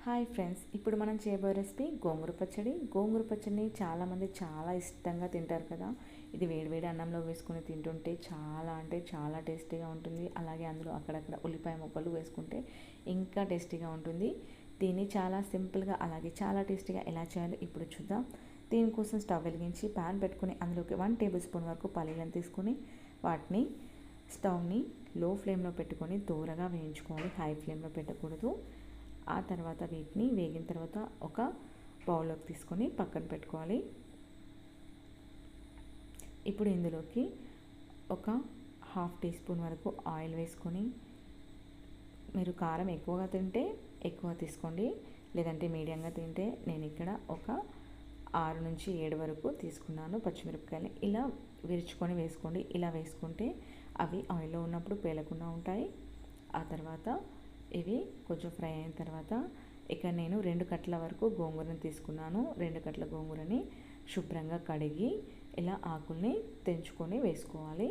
Hi friends, ఇప్పుడు మనం చేయబోయే రెసిపీ గోంగూర పచ్చడి. గోంగూర పచ్చడిని చాలామంది చాలా ఇష్టంగా తింటారు కదా. ఇది వేడివేడి అన్నంలో వేసుకుని తింటుంటే చాలా అంటే చాలా టేస్టీగా ఉంటుంది. అలాగే అందులో అక్కడక్కడ ఉల్లిపాయ ముక్కలు వేసుకుంటే ఇంకా టేస్టీగా ఉంటుంది. దీన్ని చాలా సింపుల్గా అలాగే చాలా టేస్టీగా ఎలా చేయాలో ఇప్పుడు చూద్దాం. దీనికోసం స్టవ్ వెలిగించి ప్యాన్ పెట్టుకుని అందులోకి 1 టేబుల్ స్పూన్ వరకు పల్లీలను తీసుకొని వాటిని స్టవ్ని లో ఫ్లేమ్లో పెట్టుకొని దూరగా వేయించుకోవాలి. హై ఫ్లేమ్లో పెట్టకూడదు. ఆ తర్వాత వీటిని వేగిన తర్వాత ఒక బౌల్లోకి తీసుకొని పక్కన పెట్టుకోవాలి. ఇప్పుడు ఇందులోకి ఒక 1/2 టీ స్పూన్ వరకు ఆయిల్ వేసుకొని, మీరు కారం ఎక్కువగా తింటే ఎక్కువ తీసుకోండి, లేదంటే మీడియంగా తింటే నేను ఇక్కడ ఒక 6 నుంచి 7 వరకు తీసుకున్నాను పచ్చిమిరపకాయలు. ఇలా విరుచుకొని వేసుకోండి. ఇలా వేసుకుంటే అవి ఆయిల్లో ఉన్నప్పుడు పేలకుండా ఉంటాయి. ఆ తర్వాత ఇవి కొంచెం ఫ్రై అయిన తర్వాత ఇక నేను 2 కట్టల వరకు గోంగూరని తీసుకున్నాను. 2 కట్టల గోంగూరని శుభ్రంగా కడిగి ఇలా ఆకుల్ని తెంచుకొని వేసుకోవాలి.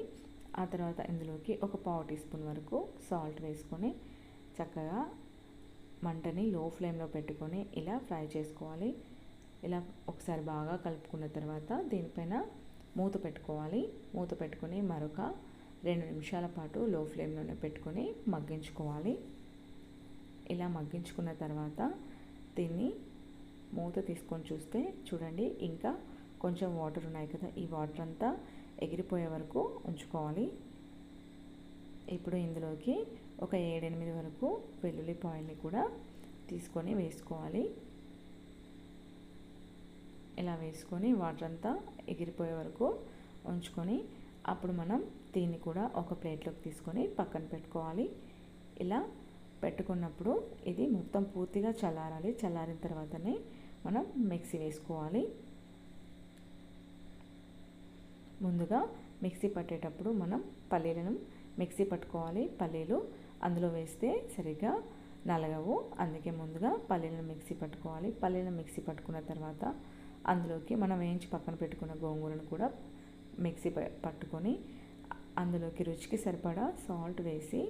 ఆ తర్వాత ఇందులోకి ఒక 1/4 టీ స్పూన్ వరకు సాల్ట్ వేసుకొని చక్కగా మంటని లో ఫ్లేమ్లో పెట్టుకొని ఇలా ఫ్రై చేసుకోవాలి. ఇలా ఒకసారి బాగా కలుపుకున్న తర్వాత దీనిపైన మూత పెట్టుకోవాలి. మూత పెట్టుకొని మరొక 2 నిమిషాల పాటు లో ఫ్లేమ్లోనే పెట్టుకొని మగ్గించుకోవాలి. ఇలా మగ్గించుకున్న తర్వాత దీన్ని మూత తీసుకొని చూస్తే చూడండి, ఇంకా కొంచెం వాటర్ ఉన్నాయి కదా, ఈ వాటర్ అంతా ఎగిరిపోయే వరకు ఉంచుకోవాలి. ఇప్పుడు ఇందులోకి ఒక 7-8 వరకు వెల్లుల్లిపాయల్ని కూడా తీసుకొని వేసుకోవాలి. ఇలా వేసుకొని వాటర్ అంతా ఎగిరిపోయే వరకు ఉంచుకొని అప్పుడు మనం దీన్ని కూడా ఒక ప్లేట్లోకి తీసుకొని పక్కన పెట్టుకోవాలి. ఇలా పెట్టుకున్నప్పుడు ఇది మొత్తం పూర్తిగా చల్లారాలి. చల్లారిన తర్వాతనే మనం మిక్సీ వేసుకోవాలి. ముందుగా మిక్సీ పట్టేటప్పుడు మనం పల్లీలను మిక్సీ పట్టుకోవాలి. పల్లీలు అందులో వేస్తే సరిగ్గా నలగవు, అందుకే ముందుగా పల్లీలను మిక్సీ పట్టుకోవాలి. పల్లీలను మిక్సీ పట్టుకున్న తర్వాత అందులోకి మనం వేయించి పక్కన పెట్టుకున్న గోంగూరను కూడా మిక్సీ పట్టుకొని అందులోకి రుచికి సరిపడా సాల్ట్ వేసి,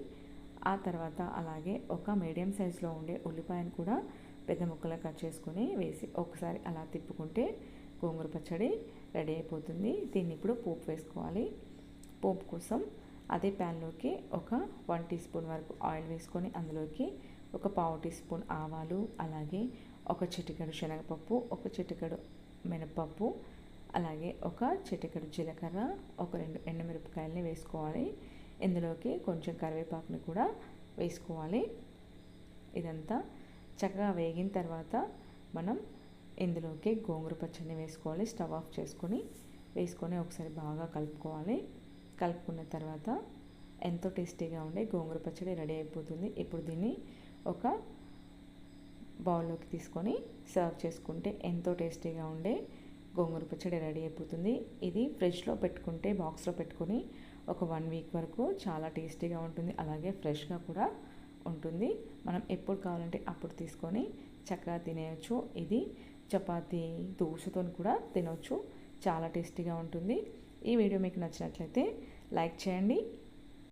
ఆ తర్వాత అలాగే ఒక మీడియం సైజులో ఉండే ఉల్లిపాయను కూడా పెద్ద ముక్కలు కట్ చేసుకొని వేసి ఒకసారి అలా తిప్పుకుంటే గోంగూర పచ్చడి రెడీ అయిపోతుంది. దీన్ని ఇప్పుడు పోపు వేసుకోవాలి. పోపు కోసం అదే ప్యాన్లోకి ఒక 1 టీ స్పూన్ వరకు ఆయిల్ వేసుకొని అందులోకి ఒక 1/2 టీ స్పూన్ ఆవాలు, అలాగే ఒక చిటికెడు శనగపప్పు, ఒక చిటికెడు మినపప్పు, అలాగే ఒక చిటికెడు జీలకర్ర, ఒక 2 ఎండుమిరపకాయలని వేసుకోవాలి. ఇందులోకి కొంచెం కరివేపాకుని కూడా వేసుకోవాలి. ఇదంతా చక్కగా వేగిన తర్వాత మనం ఇందులోకి గోంగూర పచ్చడిని వేసుకోవాలి. స్టవ్ ఆఫ్ వేసుకొని ఒకసారి బాగా కలుపుకోవాలి. కలుపుకున్న తర్వాత ఎంతో టేస్టీగా ఉండే గోంగూర పచ్చడి రెడీ అయిపోతుంది. ఇప్పుడు దీన్ని ఒక బౌల్లోకి తీసుకొని సర్వ్ చేసుకుంటే ఎంతో టేస్టీగా ఉండే గోంగూర పచ్చడి రెడీ అయిపోతుంది. ఇది ఫ్రిడ్జ్లో పెట్టుకుంటే బాక్స్లో పెట్టుకొని ఒక 1 వీక్ వరకు చాలా టేస్టీగా ఉంటుంది. అలాగే ఫ్రెష్గా కూడా ఉంటుంది. మనం ఎప్పుడు కావాలంటే అప్పుడు తీసుకొని చక్కగా తినేయచ్చు. ఇది చపాతీ, దోశతో కూడా తినవచ్చు. చాలా టేస్టీగా ఉంటుంది. ఈ వీడియో మీకు నచ్చినట్లయితే లైక్ చేయండి.